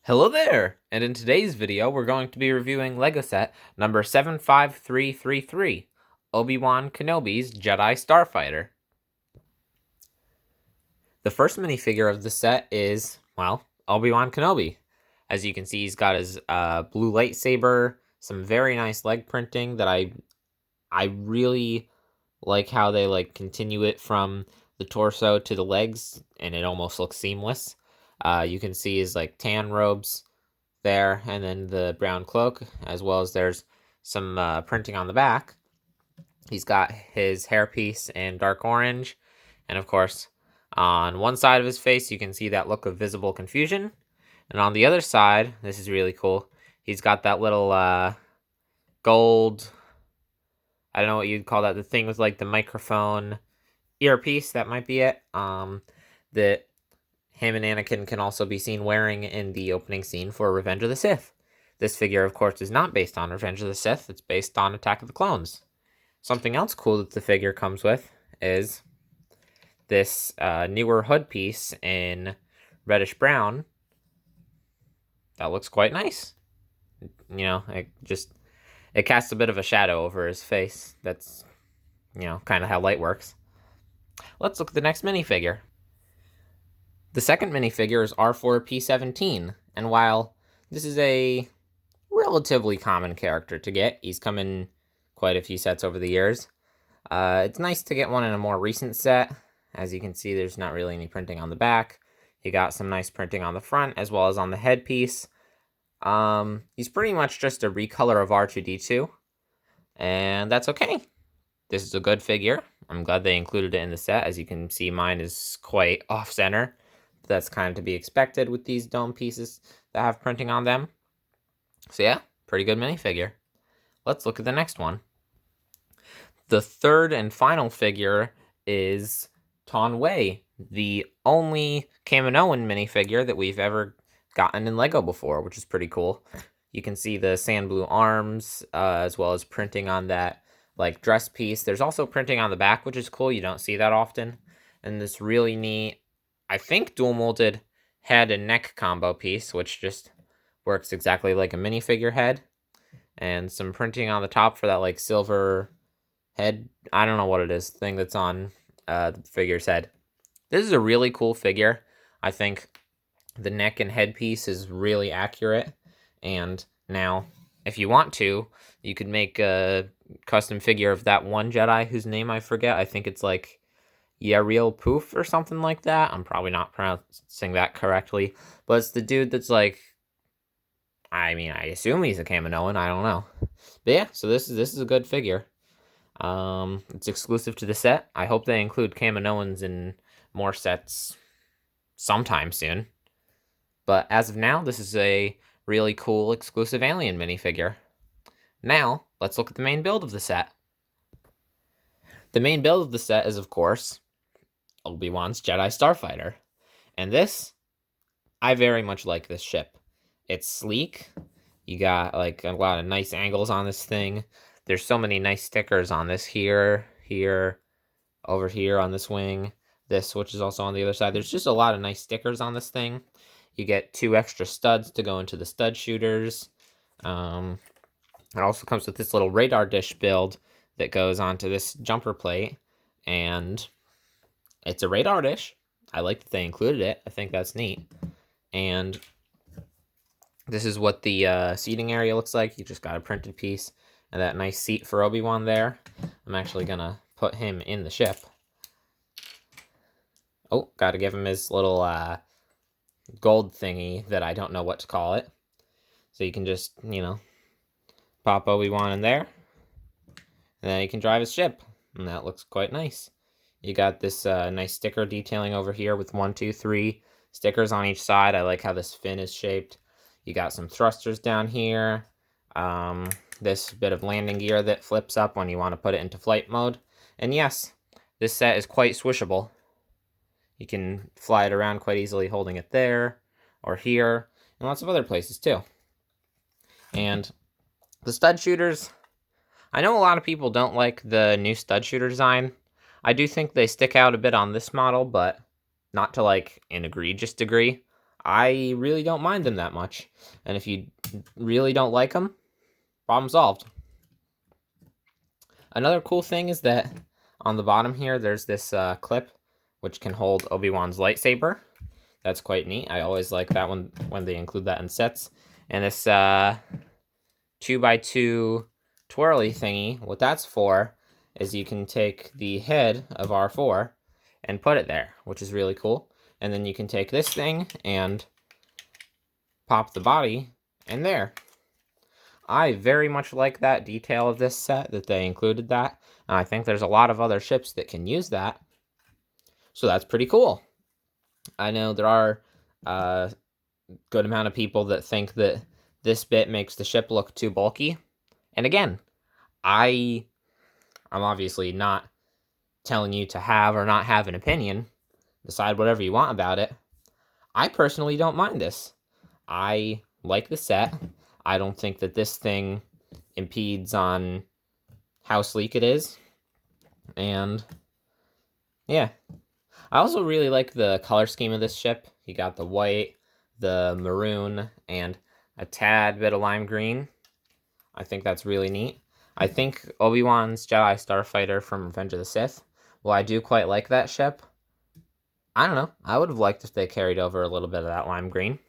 Hello there! And in today's video, we're going to be reviewing LEGO set number 75333, Obi-Wan Kenobi's Jedi Starfighter. The first minifigure of the set is, well, Obi-Wan Kenobi. As you can see, he's got his blue lightsaber, some very nice leg printing that I really like how they continue it from the torso to the legs, and it almost looks seamless. You can see his tan robes there, and then the brown cloak, as well as there's some printing on the back. He's got his hairpiece in dark orange, and of course, on one side of his face, you can see that look of visible confusion, and on the other side, this is really cool, he's got that little gold, I don't know what you'd call that, the thing with the microphone earpiece, that might be it, that him and Anakin can also be seen wearing in the opening scene for Revenge of the Sith. This figure, of course, is not based on Revenge of the Sith. It's based on Attack of the Clones. Something else cool that the figure comes with is this newer hood piece in reddish brown. That looks quite nice. You know, it casts a bit of a shadow over his face. That's, kind of how light works. Let's look at the next minifigure. The second minifigure is R4P17, and while this is a relatively common character to get, he's come in quite a few sets over the years, it's nice to get one in a more recent set. As you can see, there's not really any printing on the back. You got some nice printing on the front, as well as on the headpiece. He's pretty much just a recolor of R2-D2, and that's okay. This is a good figure. I'm glad they included it in the set. As you can see, mine is quite off-center. That's kind of to be expected with these dome pieces that have printing on them. So yeah, pretty good minifigure. Let's look at the next one. The third and final figure is Taun Wei, the only Kaminoan minifigure that we've ever gotten in LEGO before, which is pretty cool. You can see the sand blue arms, as well as printing on that dress piece. There's also printing on the back, which is cool. You don't see that often. And this really neat, I think, dual molded head and neck combo piece, which just works exactly like a minifigure head. And some printing on the top for that silver head, I don't know what it is, thing that's on the figure's head. This is a really cool figure. I think the neck and head piece is really accurate. And now, if you want to, you could make a custom figure of that one Jedi whose name I forget. I think it's Yariel Poof or something like that. I'm probably not pronouncing that correctly, but it's the dude that's I assume he's a Kaminoan, I don't know. But yeah, so this is a good figure. It's exclusive to the set. I hope they include Kaminoans in more sets sometime soon. But as of now, this is a really cool exclusive alien minifigure. Now, let's look at the main build of the set. The main build of the set is, of course, Obi-Wan's Jedi Starfighter. And this, I very much like this ship. It's sleek. You got a lot of nice angles on this thing. There's so many nice stickers on this here, over here on this wing. This, which is also on the other side. There's just a lot of nice stickers on this thing. You get 2 extra studs to go into the stud shooters. It also comes with this little radar dish build that goes onto this jumper plate, and it's a radar dish. I like that they included it. I think that's neat. And this is what the seating area looks like. You just got a printed piece and that nice seat for Obi-Wan there. I'm actually gonna put him in the ship. Oh, gotta give him his little gold thingy that I don't know what to call it. So you can just, pop Obi-Wan in there, and then he can drive his ship, and that looks quite nice. You got this nice sticker detailing over here with 1, 2, 3 stickers on each side. I like how this fin is shaped. You got some thrusters down here. This bit of landing gear that flips up when you want to put it into flight mode. And yes, this set is quite swishable. You can fly it around quite easily holding it there, or here, and lots of other places too. And the stud shooters, I know a lot of people don't like the new stud shooter design. I do think they stick out a bit on this model, but not to an egregious degree. I really don't mind them that much. And if you really don't like them, problem solved. Another cool thing is that on the bottom here, there's this clip which can hold Obi-Wan's lightsaber. That's quite neat. I always like that one when they include that in sets. And this 2x2 twirly thingy, what that's for is you can take the head of R4 and put it there, which is really cool. And then you can take this thing and pop the body in there. I very much like that detail of this set, that they included that. And I think there's a lot of other ships that can use that. So that's pretty cool. I know there are a good amount of people that think that this bit makes the ship look too bulky. And again, I'm obviously not telling you to have or not have an opinion. Decide whatever you want about it. I personally don't mind this. I like the set. I don't think that this thing impedes on how sleek it is. And yeah. I also really like the color scheme of this ship. You got the white, the maroon, and a tad bit of lime green. I think that's really neat. I think Obi-Wan's Jedi Starfighter from Revenge of the Sith, well, I do quite like that ship. I don't know. I would have liked if they carried over a little bit of that lime green.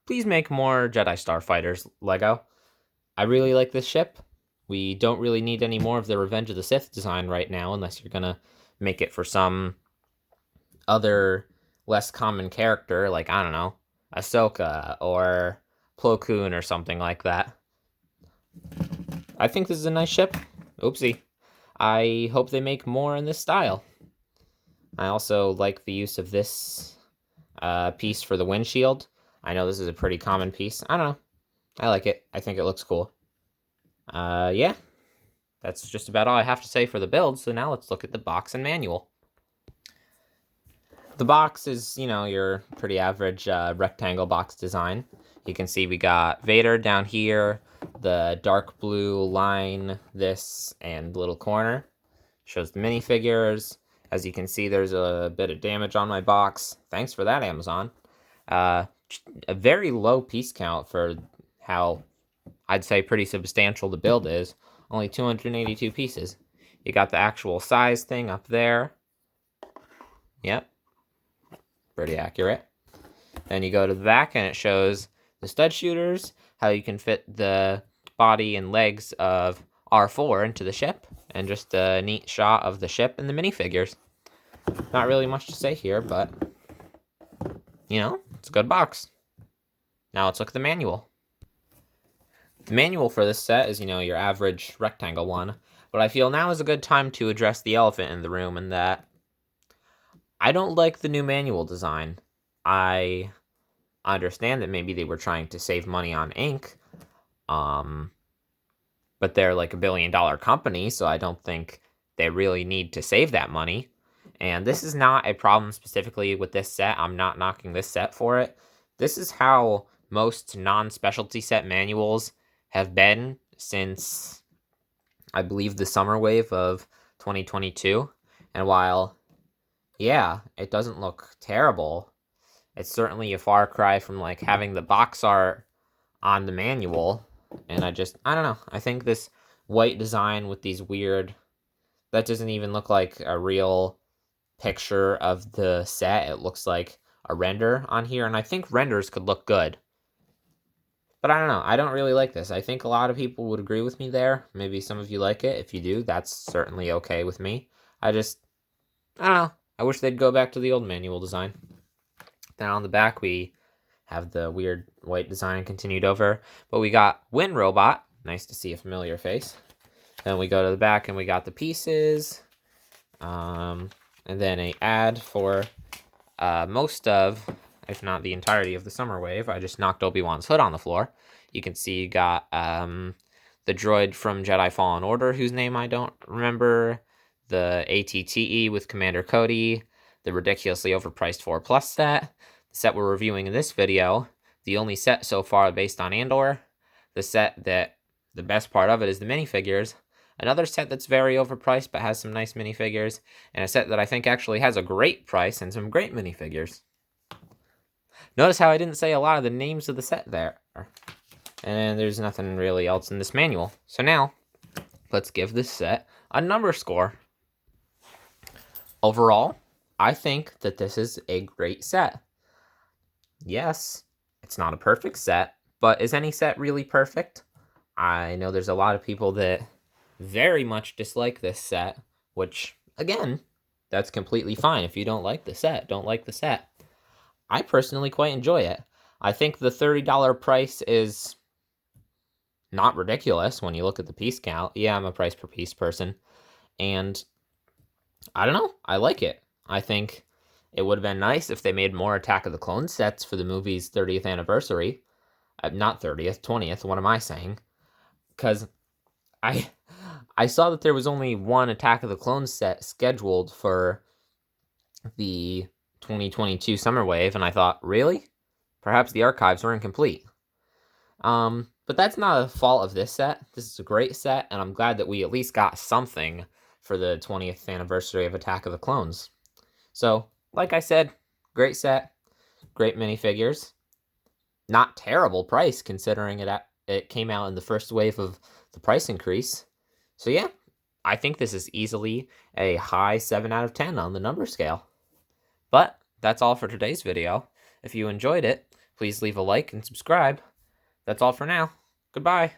Please make more Jedi Starfighters, Lego. I really like this ship. We don't really need any more of the Revenge of the Sith design right now, unless you're gonna make it for some other less common character, like, I don't know, Ahsoka or Plo Koon or something like that. I think this is a nice ship. Oopsie. I hope they make more in this style. I also like the use of this piece for the windshield. I know this is a pretty common piece. I don't know. I like it. I think it looks cool. Yeah. That's just about all I have to say for the build, so now let's look at the box and manual. The box is, your pretty average rectangle box design. You can see we got Vader down here, the dark blue line, this, and little corner. Shows the minifigures. As you can see, there's a bit of damage on my box. Thanks for that, Amazon. A very low piece count for how I'd say pretty substantial the build is. Only 282 pieces. You got the actual size thing up there. Yep. Pretty accurate. Then you go to the back and it shows the stud shooters, how you can fit the body and legs of R4 into the ship, and just a neat shot of the ship and the minifigures. Not really much to say here, but, it's a good box. Now let's look at the manual. The manual for this set is, your average rectangle one, but I feel now is a good time to address the elephant in the room, and that I don't like the new manual design. I understand that maybe they were trying to save money on ink, but they're like $1 billion company, so I don't think they really need to save that money. And this is not a problem specifically with this set. I'm not knocking this set for it. This is how most non-specialty set manuals have been since, I believe, the summer wave of 2022. And while, yeah, it doesn't look terrible, it's certainly a far cry from, like, having the box art on the manual. And I don't know. I think this white design with these weird, that doesn't even look like a real picture of the set. It looks like a render on here, and I think renders could look good. But I don't know. I don't really like this. I think a lot of people would agree with me there. Maybe some of you like it. If you do, that's certainly okay with me. I don't know. I wish they'd go back to the old manual design. Then on the back, we have the weird white design continued over. But we got Win Robot. Nice to see a familiar face. Then we go to the back, and we got the pieces. And then a ad for most of, if not the entirety of the summer wave. I just knocked Obi-Wan's hood on the floor. You can see you got the droid from Jedi Fallen Order, whose name I don't remember, the ATTE with Commander Cody, the ridiculously overpriced 4+ set, the set we're reviewing in this video, the only set so far based on Andor, the set that the best part of it is the minifigures, another set that's very overpriced but has some nice minifigures, and a set that I think actually has a great price and some great minifigures. Notice how I didn't say a lot of the names of the set there. And there's nothing really else in this manual. So now, let's give this set a number score. Overall, I think that this is a great set. Yes, it's not a perfect set, but is any set really perfect? I know there's a lot of people that very much dislike this set, which, again, that's completely fine. If you don't like the set, don't like the set. I personally quite enjoy it. I think the $30 price is not ridiculous when you look at the piece count. Yeah, I'm a price per piece person. And I don't know, I like it. I think it would have been nice if they made more Attack of the Clones sets for the movie's 30th anniversary. Not 30th, 20th, what am I saying? Because I saw that there was only one Attack of the Clones set scheduled for the 2022 Summer Wave, and I thought, really? Perhaps the archives were incomplete. But that's not a fault of this set. This is a great set, and I'm glad that we at least got something for the 20th anniversary of Attack of the Clones. So, like I said, great set, great minifigures. Not terrible price considering it came out in the first wave of the price increase. So yeah, I think this is easily a high 7 out of 10 on the number scale. But that's all for today's video. If you enjoyed it, please leave a like and subscribe. That's all for now. Goodbye.